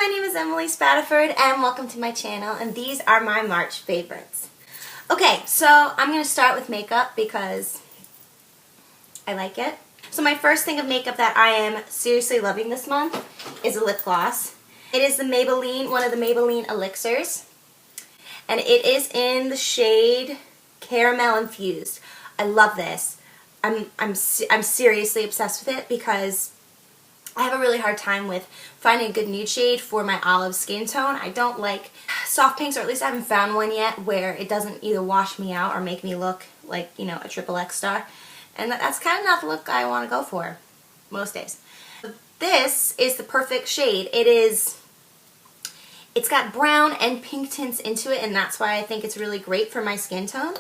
my name is Emily Spataford and welcome to my channel, and these are my March favorites. Okay, so I'm going to start with makeup because I like it. So my first thing of makeup that I am seriously loving this month is a lip gloss. It is the Maybelline, one of the Maybelline Elixirs, and it is in the shade Caramel Infused. I love this. I'm seriously obsessed with it because I have a really hard time with finding a good nude shade for my olive skin tone. I don't like soft pinks, or at least I haven't found one yet where it doesn't either wash me out or make me look like, you know, a XXX star. And that's kind of not the look I want to go for most days. This is the perfect shade. It's got brown and pink tints into it, and that's why I think it's really great for my skin tone.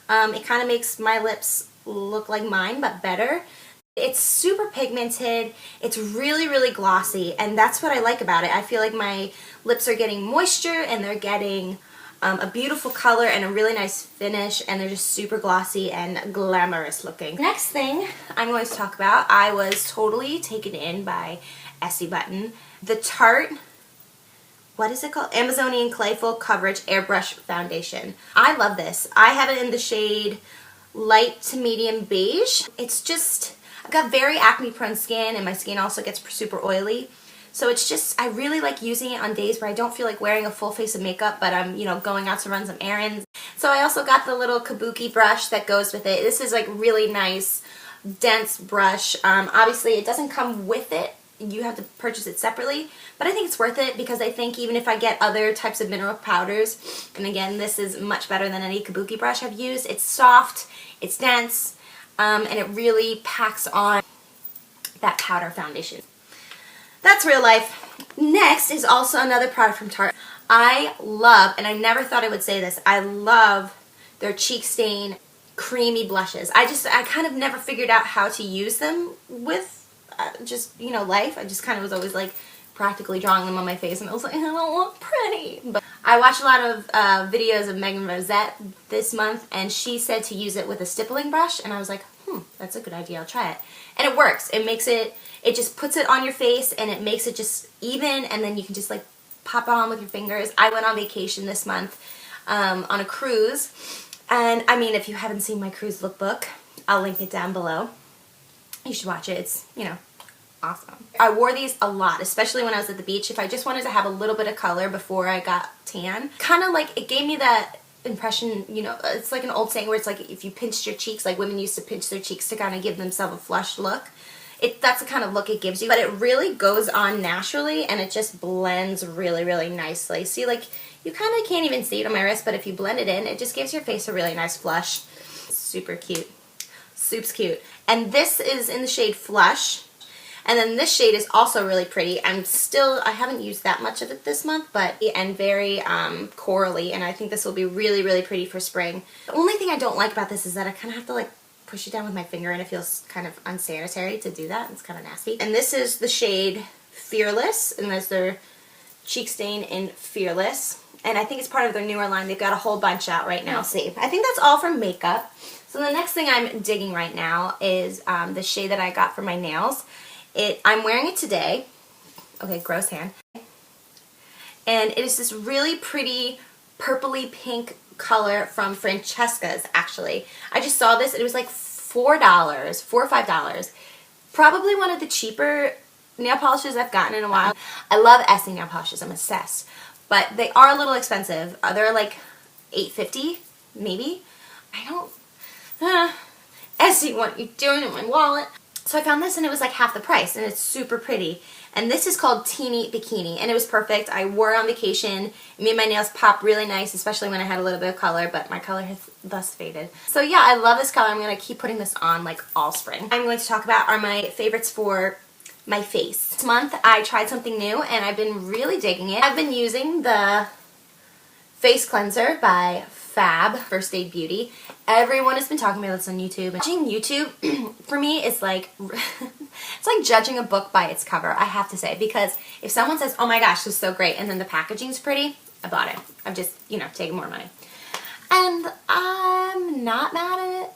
It kind of makes my lips look like mine, but better. It's super pigmented, it's really, really glossy, and that's what I like about it. I feel like my lips are getting moisture, and they're getting a beautiful color and a really nice finish, and they're just super glossy and glamorous looking. Next thing I'm going to talk about, I was totally taken in by Essie Button. The Tarte, what is it called? Amazonian Clay Full Coverage Airbrush Foundation. I love this. I have it in the shade light to medium beige. It's just, I've got very acne prone skin, and my skin also gets super oily. So it's just, I really like using it on days where I don't feel like wearing a full face of makeup, but I'm, you know, going out to run some errands. So I also got the little kabuki brush that goes with it. This is like really nice, dense brush. Obviously it doesn't come with it. You have to purchase it separately, but I think it's worth it because I think even if I get other types of mineral powders, and again, this is much better than any kabuki brush I've used. It's soft, it's dense, and it really packs on that powder foundation. That's real life. Next is also another product from Tarte. I love, and I never thought I would say this, I love their Cheek Stain creamy blushes. I kind of never figured out how to use them with just, you know, life. I just kind of was always like practically drawing them on my face, and I was like, I don't look pretty. But I watched a lot of videos of Megan Rosette this month, and she said to use it with a stippling brush, and I was like, that's a good idea, I'll try it. And it works. It makes it, it just puts it on your face, and it makes it just even, and then you can just like pop it on with your fingers. I went on vacation this month on a cruise, and I mean, if you haven't seen my cruise lookbook, I'll link it down below. You should watch it. It's, you know, awesome. I wore these a lot, especially when I was at the beach. If I just wanted to have a little bit of color before I got tan, kind of like, it gave me that impression, you know, it's like an old saying where it's like if you pinched your cheeks, like women used to pinch their cheeks to kind of give themselves a flushed look. That's the kind of look it gives you, but it really goes on naturally, and it just blends really, really nicely. See, like, you kind of can't even see it on my wrist, but if you blend it in, it just gives your face a really nice flush. Super cute. Soup's cute. And this is in the shade Flush. And then this shade is also really pretty. I haven't used that much of it this month, and very corally, and I think this will be really, really pretty for spring. The only thing I don't like about this is that I kind of have to like push it down with my finger, and it feels kind of unsanitary to do that. It's kind of nasty. And this is the shade Fearless, and there's their Cheek Stain in Fearless. And I think it's part of their newer line. They've got a whole bunch out right now. See, I think that's all for makeup. So the next thing I'm digging right now is the shade that I got for my nails. I'm wearing it today. Okay, gross hand. And it is this really pretty purpley pink color from Francesca's, actually. I just saw this, and it was like $4 or $5. Probably one of the cheaper nail polishes I've gotten in a while. I love Essie nail polishes, I'm obsessed. But they are a little expensive. They're like $8.50, maybe. I don't, Essie, what are you doing in my wallet? So I found this, and it was like half the price, and it's super pretty. And this is called Teeny Bikini, and it was perfect. I wore it on vacation. It made my nails pop really nice, especially when I had a little bit of color, but my color has thus faded. So yeah, I love this color. I'm going to keep putting this on like all spring. I'm going to talk about are my favorites for my face. This month I tried something new, and I've been really digging it. I've been using the face cleanser by Fab, First Aid Beauty. Everyone has been talking about this on YouTube. Watching YouTube, for me, is like, it's like judging a book by its cover, I have to say. Because if someone says, oh my gosh, this is so great, and then the packaging's pretty, I bought it. I've just, you know, taken more money. And I'm not mad at it.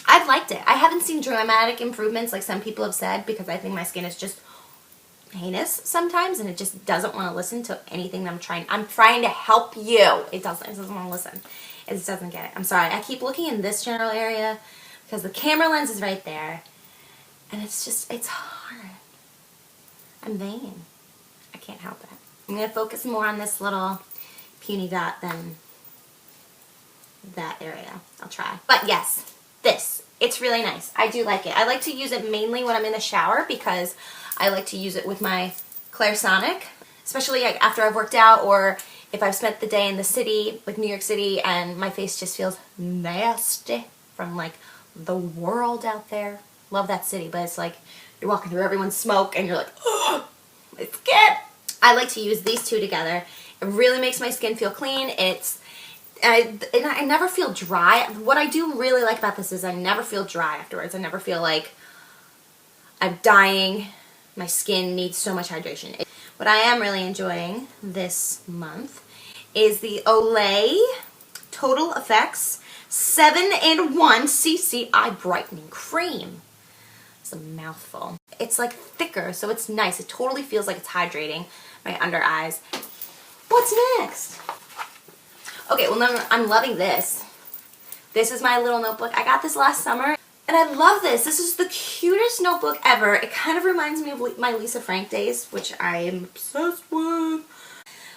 I've liked it. I haven't seen dramatic improvements like some people have said, because I think my skin is just heinous sometimes, and it just doesn't want to listen to anything that I'm trying to help you. It doesn't want to listen. It just doesn't get it. I'm sorry. I keep looking in this general area because the camera lens is right there, and it's hard. I'm vain. I can't help it. I'm going to focus more on this little puny dot than that area. I'll try. But yes, it's really nice. I do like it. I like to use it mainly when I'm in the shower because I like to use it with my Clairsonic, especially like after I've worked out or if I've spent the day in the city, like New York City, and my face just feels nasty from like the world out there. Love that city, but it's like you're walking through everyone's smoke and you're like, oh, my skin. I like to use these two together. It really makes my skin feel clean. I never feel dry. What I do really like about this is I never feel dry afterwards. I never feel like I'm dying. My skin needs so much hydration. What I am really enjoying this month is the Olay Total Effects 7-in-1 CC Eye Brightening Cream. It's a mouthful. It's like thicker, so it's nice. It totally feels like it's hydrating my under eyes. What's next? Okay, well, I'm loving this. This is my little notebook. I got this last summer, and I love this. This is the cutest notebook ever. It kind of reminds me of my Lisa Frank days, which I am obsessed with.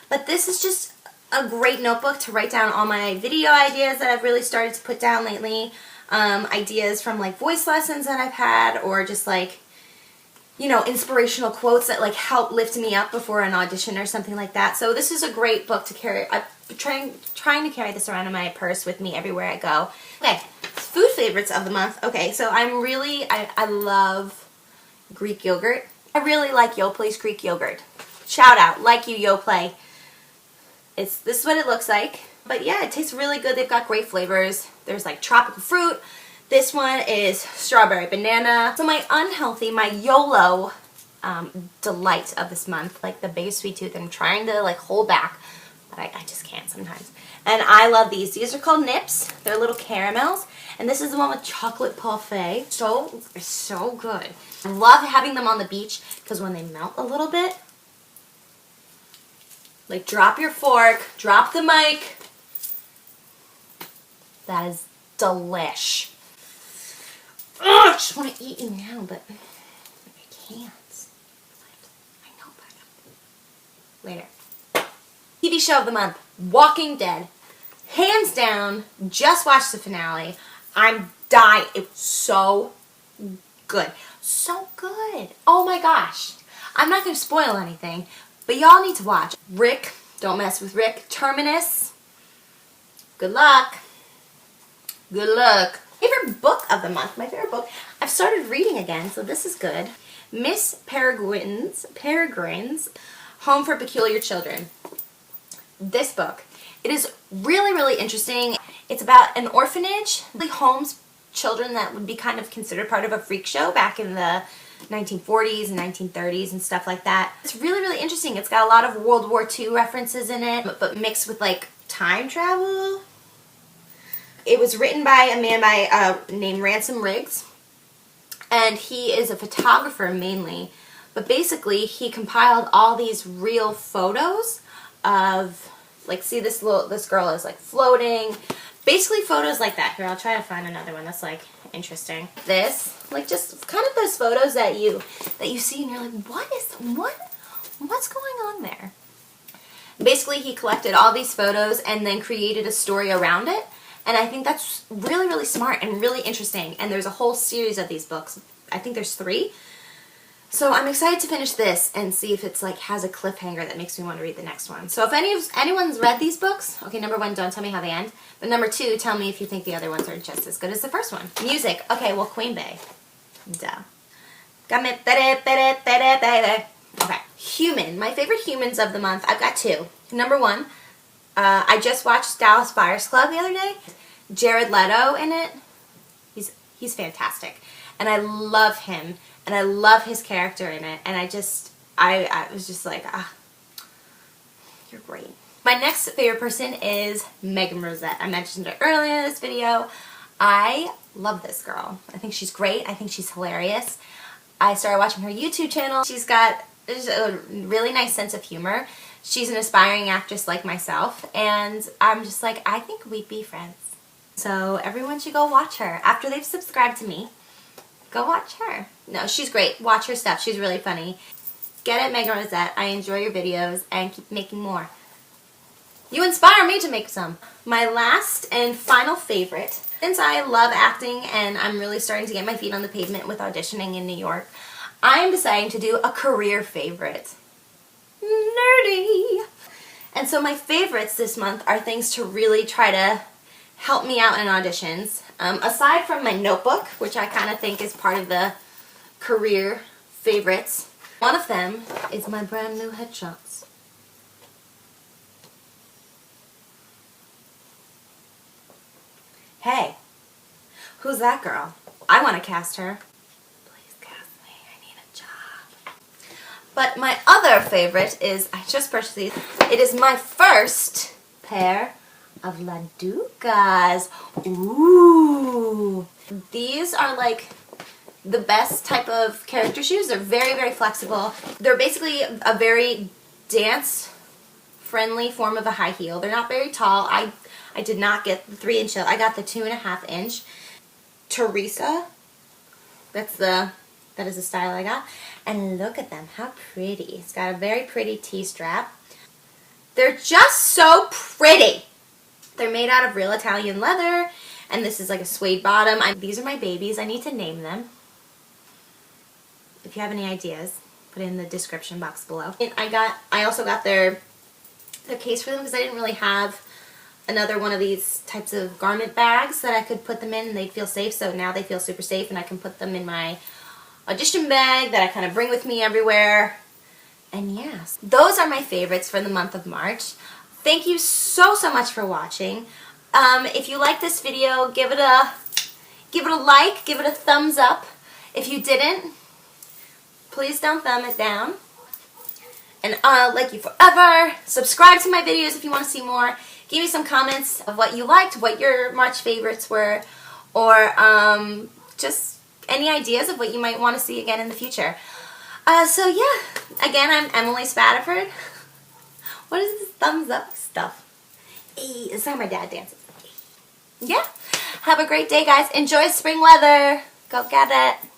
But this is just a great notebook to write down all my video ideas that I've really started to put down lately. Ideas from like voice lessons that I've had, or just like, you know, inspirational quotes that like help lift me up before an audition or something like that. So this is a great book to carry. I'm trying to carry this around in my purse with me everywhere I go. Okay, food favorites of the month. Okay, so I love Greek yogurt. I really like Yoplay's Greek yogurt. Shout out, like you Yoplay. This is what it looks like. But yeah, it tastes really good. They've got great flavors. There's like tropical fruit. This one is strawberry banana. So my YOLO delight of this month, like the biggest sweet tooth, I'm trying to like hold back, but I just can't sometimes. And I love these. These are called Nips. They're little caramels. And this is the one with chocolate parfait. It's so good. I love having them on the beach because when they melt a little bit, like drop your fork, drop the mic. That is delish. I just want to eat you now, but I can't. I know, but later. TV show of the month, Walking Dead. Hands down, just watched the finale. I'm dying. It was so good. So good. Oh my gosh. I'm not going to spoil anything, but y'all need to watch. Rick, don't mess with Rick. Terminus, good luck. Good luck. Favorite book of the month. My favorite book. I've started reading again, so this is good. Miss Peregrine's Home for Peculiar Children. This book. It is really, really interesting. It's about an orphanage. It homes children that would be kind of considered part of a freak show back in the 1940s and 1930s and stuff like that. It's really, really interesting. It's got a lot of World War II references in it, but mixed with like time travel. It was written by a man named Ransom Riggs, and he is a photographer mainly, but basically he compiled all these real photos of, like, see this girl is like floating, basically photos like that. Here, I'll try to find another one that's like interesting. This, like, just kind of those photos that you see and you're like, what's going on there? Basically, he collected all these photos and then created a story around it. And I think that's really, really smart and really interesting. And there's a whole series of these books. I think there's 3. So I'm excited to finish this and see if it's like has a cliffhanger that makes me want to read the next one. So if anyone's read these books, okay, number 1, don't tell me how they end. But number 2, tell me if you think the other ones are just as good as the first one. Music. Okay, well, Queen Bey. Duh. Okay. Human. My favorite humans of the month. I've got 2. Number 1. I just watched Dallas Buyers Club the other day. Jared Leto in it. He's fantastic. And I love him. And I love his character in it. And I was just like, you're great. My next favorite person is Megan Rosette. I mentioned her earlier in this video. I love this girl. I think she's great. I think she's hilarious. I started watching her YouTube channel. There's a really nice sense of humor. She's an aspiring actress like myself, and I'm just like, I think we'd be friends. So everyone should go watch her. After they've subscribed to me, go watch her. No, she's great. Watch her stuff. She's really funny. Get it, Megan Rosette. I enjoy your videos, and keep making more. You inspire me to make some. My last and final favorite, since I love acting and I'm really starting to get my feet on the pavement with auditioning in New York, I am deciding to do a career favorite. Nerdy! And so my favorites this month are things to really try to help me out in auditions. Aside from my notebook, which I kind of think is part of the career favorites, one of them is my brand new headshots. Hey, who's that girl? I want to cast her. Please cast me, I need a job. But my other favorite is, I just purchased these. It is my first pair of Laducas. Ooh. These are like the best type of character shoes. They're very, very flexible. They're basically a very dance-friendly form of a high heel. They're not very tall. I did not get the 3-inch heel. I got the 2.5-inch. Teresa. That is the style I got. And look at them. How pretty. It's got a very pretty T-strap. They're just so pretty. They're made out of real Italian leather. And this is like a suede bottom. These are my babies. I need to name them. If you have any ideas, put it in the description box below. And I also got their case for them because I didn't really have another one of these types of garment bags that I could put them in and they'd feel safe. So now they feel super safe and I can put them in my audition bag that I kind of bring with me everywhere. And yes, those are my favorites for the month of March. Thank you so much for watching. If you like this video, give it a like, give it a thumbs up. If you didn't, please don't thumb it down. And I'll like you forever. Subscribe to my videos if you want to see more. Give me some comments of what you liked, what your March favorites were, or just any ideas of what you might want to see again in the future. So yeah, again, I'm Emily Spatterford. What is this thumbs up stuff? It's how my dad dances. Yeah, have a great day, guys. Enjoy spring weather. Go get it.